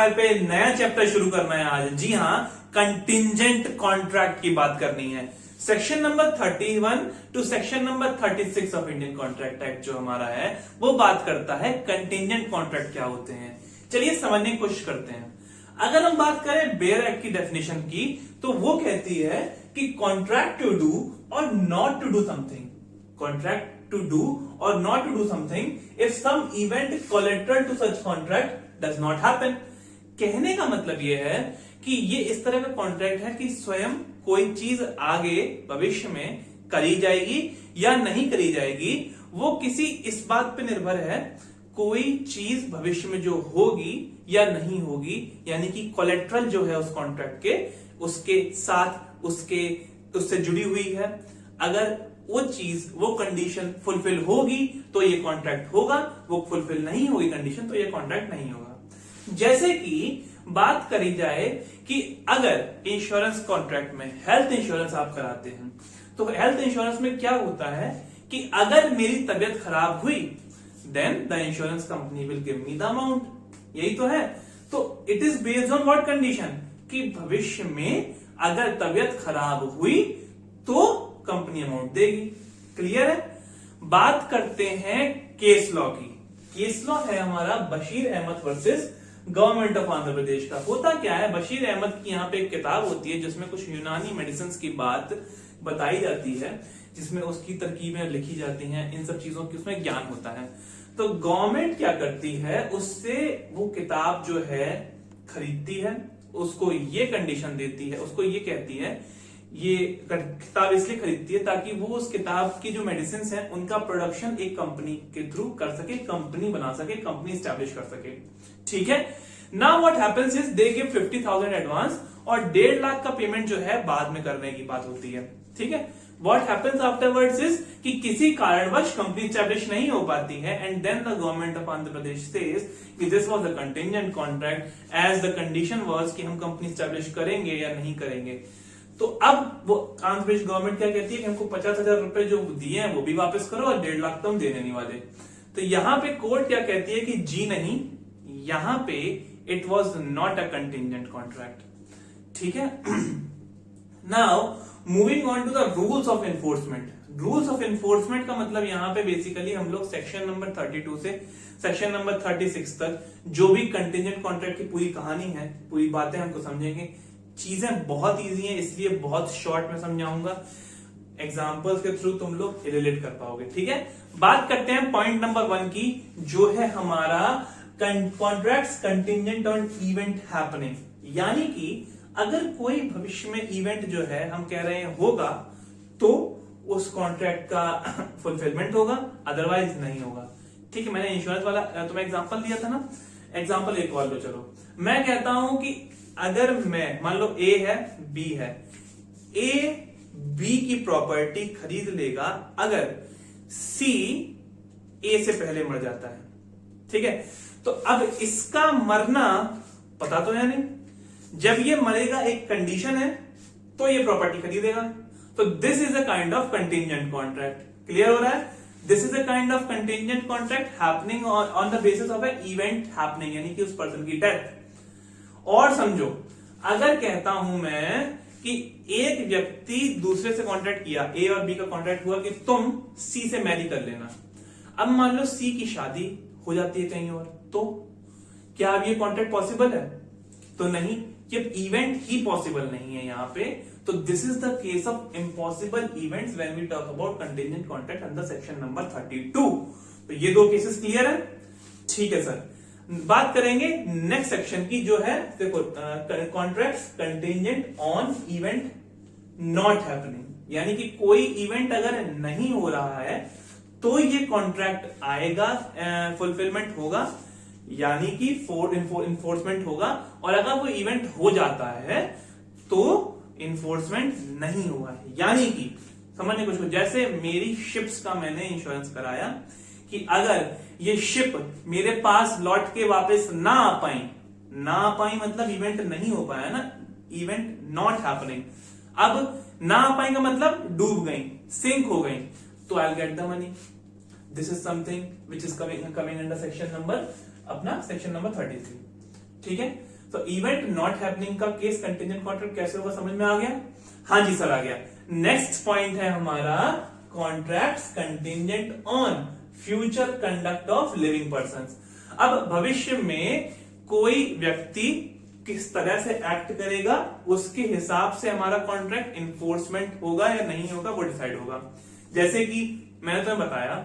Number पे नया chapter शुरू करना है आज। जी हाँ, कंटिंजेंट कॉन्ट्रैक्ट की बात करनी है। Section number 31 to section number 36 of Indian contract act जो हमारा है वो बात करता है कंटिंजेंट कॉन्ट्रैक्ट क्या होते हैं। चलिए समझने की कोशिश करते हैं। अगर हम बात करें बेयर एक्ट की डेफिनेशन की तो वो कहती है कि कॉन्ट्रैक्ट टू डू और not to do something, contract to do और not to do something if some event collateral to such contract does not happen. कहने का मतलब यह है कि ये इस तरह का कॉन्ट्रैक्ट है कि स्वयं कोई चीज आगे भविष्य में करी जाएगी या नहीं करी जाएगी, वो किसी इस बात पे निर्भर है कोई चीज भविष्य में जो होगी या नहीं होगी, यानी कि कोलेट्रल जो है उस कॉन्ट्रैक्ट के उसके साथ उससे जुड़ी हुई है। अगर वो चीज वो कंडीशन फुलफिल होगी तो ये कॉन्ट्रैक्ट होगा, वो फुलफिल नहीं होगी कंडीशन तो ये कॉन्ट्रैक्ट नहीं होगा। जैसे कि बात करी जाए कि अगर इंश्योरेंस कॉन्ट्रैक्ट में हेल्थ इंश्योरेंस आप कराते हैं तो हेल्थ इंश्योरेंस में क्या होता है कि अगर मेरी तबीयत खराब हुई then the insurance company will give me the amount, यही तो है। तो it is based on what condition कि भविष्य में अगर तबीयत खराब हुई तो कंपनी अमाउंट देगी। क्लियर है। बात करते हैं केस लॉ की। केस लॉ है हमारा Bashir Ahmad versus government of Andhra Pradesh का। होता क्या है, बशीर अहमद की यहाँ पे एक किताब होती है जिसमें कुछ यूनानी मेडिसिन की बात बताई जाती है, जिसमें उसकी तरकीबें लिखी जाती हैं, इन सब चीजों की उसमें ज्ञान होता है। तो गवर्नमेंट क्या करती है, उससे वो किताब जो है खरीदती है, उसको ये कंडीशन देती है, उसको ये कहती है, ये किताब इसलिए खरीदती है ताकि वो उस किताब की जो मेडिसिन है उनका प्रोडक्शन एक कंपनी के थ्रू कर सके, कंपनी बना सके, कंपनी स्टैब्लिश कर सके। ठीक है। Now what happens is they give 50,000 advance और 1.5 लाख का पेमेंट जो है बाद में करने की बात होती है। ठीक है। व्हाट हैपेंस आफ्टरवर्ड्स इज कि किसी कारणवश कंपनी स्टैब्लिश नहीं हो पाती है and then the government of Andhra Pradesh says कि this was a contingent contract as the condition was कि हम कंपनी स्टैब्लिश करेंगे या नहीं करेंगे। तो अब वो आंध्र प्रदेश गवर्नमेंट क्या कहती है कि हमको 50,000 रुपए जो दिए हैं वो भी वापस करो और 1.5 लाख तो हम देने नहीं वाले। तो यहां पे कोर्ट क्या कहती है कि जी नहीं, यहां पे it was not a contingent contract. ठीक है। Now moving on to the rules of enforcement. Rules of enforcement का मतलब यहां पे बेसिकली हम लोग सेक्शन नंबर 32 से सेक्शन नंबर 36 तक जो भी कंटिंजेंट कॉन्ट्रैक्ट की पूरी कहानी है, पूरी बातें हमको समझेंगे। चीजें बहुत इजी हैं इसलिए बहुत शॉर्ट में समझाऊंगा, एग्जांपल्स के थ्रू तुम लोग रिलेट कर पाओगे। ठीक है। बात करते हैं पॉइंट नंबर 1 की, जो है हमारा contracts contingent on event happening, यानी कि अगर कोई भविष्य में इवेंट जो है हम कह रहे हैं होगा तो उस कॉन्ट्रैक्ट का फुलफिलमेंट होगा, अदरवाइज नहीं होगा। ठीक है। मैंने इंश्योरेंस वाला तुम्हें एग्जांपल दिया था ना, एग्जांपल एक और लो। चलो मैं कहता हूं कि अगर मैं मान लो ए है बी है, ए बी की प्रॉपर्टी खरीद लेगा अगर सी ए से पहले मर जाता है। ठीक है। तो अब इसका मरना पता तो है नहीं, जब ये मरेगा एक कंडीशन है तो ये प्रॉपर्टी खरीदेगा। तो this is a kind of contingent contract. Clear हो रहा है। This is a kind of contingent contract happening on the basis of A event happening, यानी कि उस पर्सन की डेथ। और समझो, अगर कहता हूं मैं कि एक व्यक्ति दूसरे से कॉन्ट्रैक्ट किया, ए और बी का कॉन्ट्रैक्ट हुआ कि तुम सी से मैरी कर लेना। अब मान लो सी की शादी हो जाती है कहीं और, तो क्या अब ये कॉन्ट्रैक्ट पॉसिबल है? तो नहीं, ये इवेंट ही पॉसिबल नहीं है यहां पे। तो this is the case of impossible events when we talk about contingent contract under section number 32। तो ये दो केसेस क्लियर है। ठीक है सर। बात करेंगे नेक्स्ट सेक्शन की, जो है देखो contracts contingent on event not happening, यानी कि कोई इवेंट अगर नहीं हो रहा है तो ये कॉन्ट्रैक्ट आएगा, फुलफिलमेंट होगा, यानी कि इन्फोर्समेंट होगा। और अगर कोई इवेंट हो जाता है तो इन्फोर्समेंट नहीं होगा। यानी कि समझने कुछ, जैसे मेरी शिप्स का मैंने इंश्योरेंस कराया कि अगर ये शिप मेरे पास लौट के वापस ना आ पाई मतलब इवेंट नहीं हो पाया ना, इवेंट नॉट हैपनिंग। अब ना आ पाई का मतलब डूब गई, सिंक हो गई, तो I will get the money. This is something which is coming under section number अपना सेक्शन नंबर 33। ठीक है। तो इवेंट नॉट हैपनिंग का केस कंटिंजेंट कॉन्ट्रैक्ट कैसे होगा, समझ में आ गया? हाँ जी सर, आ गया। नेक्स्ट पॉइंट है हमारा contracts contingent on future conduct of living persons. अब भविष्य में कोई व्यक्ति किस तरह से एक्ट करेगा उसके हिसाब से हमारा कॉन्ट्रैक्ट इन्फोर्समेंट होगा या नहीं होगा वो डिसाइड होगा। जैसे कि मैंने तुम्हें बताया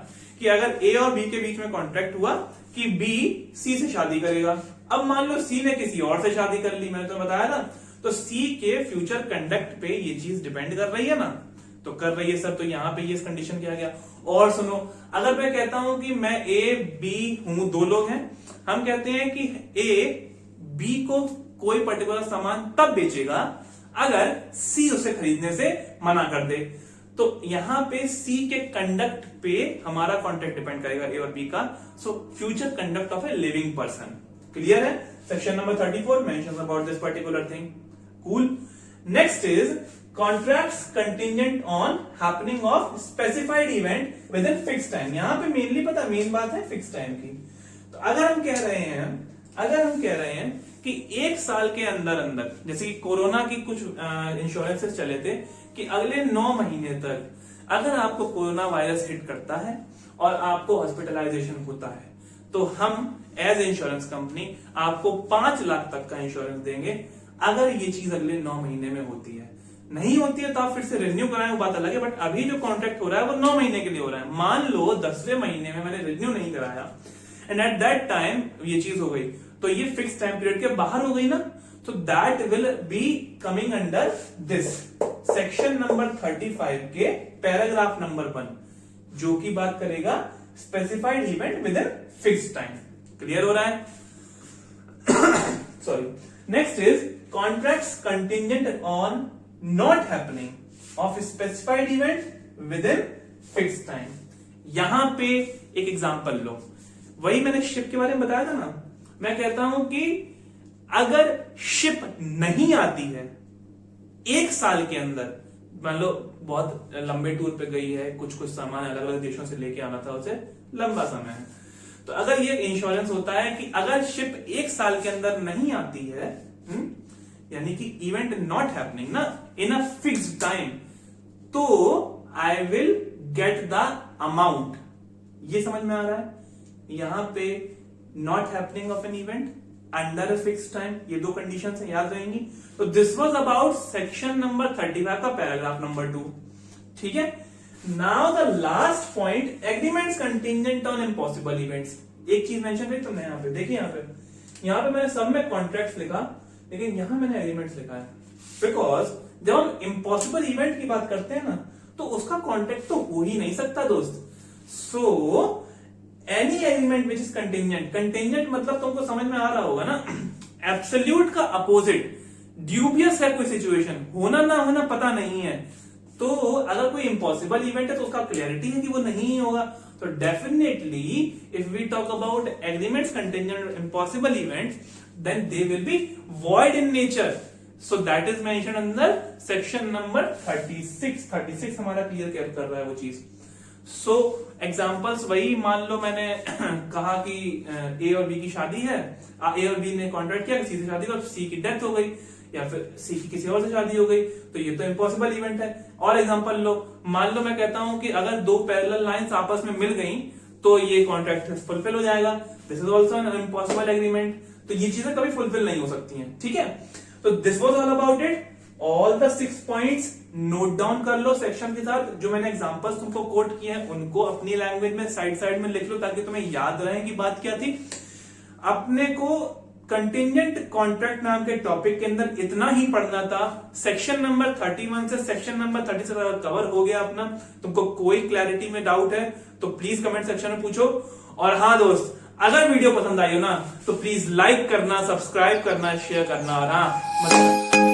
कि अगर ए और बी के बीच में कॉन्ट्रैक्ट हुआ कि बी सी से शादी करेगा, अब मान लो सी ने किसी और से शादी कर ली, मैंने तुम्हें बताया ना, तो सी के फ्यूचर कंडक्ट पे ये चीज डिपेंड कर रही है ना, तो कर रही है सर, तो यहां पे ये कंडीशन किया गया। और सुनो, अगर मैं कहता हूं कि मैं ए बी हूं, दो लोग हैं, हम कहते हैं कि ए बी को कोई पर्टिकुलर सामान तब बेचेगा अगर सी उसे खरीदने से मना कर दे, तो यहां पे सी के कंडक्ट पे हमारा कॉन्ट्रैक्ट डिपेंड करेगा ए और बी का। So future conduct of a living person, clear है? Section number 34 mentions about this particular thing. Cool. Next is contracts contingent on happening of specified event within fix time. यहां पे mainly पता main बात है fix time की। तो अगर हम कह रहे हैं कि एक साल के अंदर अंदर, जैसे कि कोरोना की कुछ इंश्योरेंसेस चले थे कि अगले 9 महीने तक अगर आपको कोरोना वायरस हिट करता है और आपको हॉस्पिटलाइजेशन होता है तो हम एज इंश्योरेंस कंपनी आपको 5 लाख तक का इंश्योरेंस देंगे अगर ये चीज अगले 9 महीने में होती है। नहीं होती है तो आप फिर से रिन्यू कराएं, वो बात अलग है, बट अभी जो कॉन्ट्रैक्ट हो रहा है वो 9 महीने के लिए हो रहा है। मान लो 10वें महीने में मैंने रिन्यू नहीं कराया एंड एट दैट टाइम ये चीज हो गई, तो ये फिक्स टाइम पीरियड के बाहर हो गई ना, तो that will be coming under this section number 35 के पैराग्राफ नंबर 1, जो की बात करेगा specified event within fix time. Clear हो रहा है? Sorry. Next is contracts contingent on not happening of specified event within fix time. यहां पे एक एग्जांपल लो, वही मैंने शिप के बारे में बताया था ना, मैं कहता हूं कि अगर शिप नहीं आती है 1 साल के अंदर, मान लो बहुत लंबे टूर पे गई है, कुछ सामान अलग अलग देशों से लेके आना था, उसे लंबा समय है, तो अगर ये इंश्योरेंस होता है कि अगर शिप 1 साल के अंदर नहीं आती है, यानी कि इवेंट नॉट हैपनिंग ना इन अ फिक्स्ड टाइम, तो I will get the amount. ये समझ में आ रहा है? यहां पे not happening of an event under a fix time, ये 2 कंडीशंस हैं, याद रहेंगी। तो this was about section number 35 का पैराग्राफ नंबर 2। ठीक है, now the last point, agreements contingent on impossible events. एक चीज मेंशन करी तुमने यहां पे, देखिए यहां पे मैंने सब में कॉन्ट्रैक्ट्स लिखा, लेकिन यहां मैंने एग्रीमेंट्स लिखा है, बिकॉज जब हम इम्पॉसिबल इवेंट की बात करते हैं ना, तो उसका कॉन्ट्रैक्ट तो हो ही नहीं सकता दोस्त। So any agreement which is contingent, contingent मतलब तुमको समझ में आ रहा होगा ना, एब्सोल्यूट का अपोजिट, ड्यूबियस है कोई सिचुएशन, होना ना होना पता नहीं है, तो अगर कोई इम्पॉसिबल इवेंट है तो उसका क्लियरिटी है कि वो नहीं होगा। तो definitely if we talk about agreements contingent impossible events, then they will be void in nature. So that is mention under section number 36 हमारा क्लियर कर रहा है वो चीज। सो एग्जाम्पल्स वही, मान लो मैंने कहा कि ए और बी की शादी है, ए और बी ने कॉन्ट्रैक्ट किया सी से शादी का, सी की डेथ हो गई या फिर सी की किसी और से शादी हो गई, तो ये तो इम्पॉसिबल इवेंट है। और एग्जांपल लो, मान लो मैं कहता हूं कि अगर 2 पैरेलल लाइंस आपस में मिल गई तो ये कॉन्ट्रैक्ट फुलफिल हो जाएगा, this is also an impossible agreement. तो ये चीजें कभी फुलफिल नहीं हो सकती हैं। ठीक है, तो this was all about it. All the 6 points note down कर लो सेक्शन के साथ, जो मैंने एग्जांपल्स तुमको कोट किए हैं उनको अपनी लैंग्वेज में साइड में लिख लो ताकि तुम्हें याद रहे कि बात क्या थी। अपने को कंटिंजेंट कॉन्ट्रैक्ट नाम के टॉपिक के अंदर इतना ही पढ़ना था। सेक्शन नंबर 31 से सेक्शन नंबर 36 कवर हो गया अपना। तुमको कोई क्लैरिटी में डाउट है तो प्लीज कमेंट सेक्शन में पूछो। और हाँ दोस्त, अगर वीडियो पसंद आई हो ना तो प्लीज लाइक करना, सब्सक्राइब करना, शेयर करना। और हाँ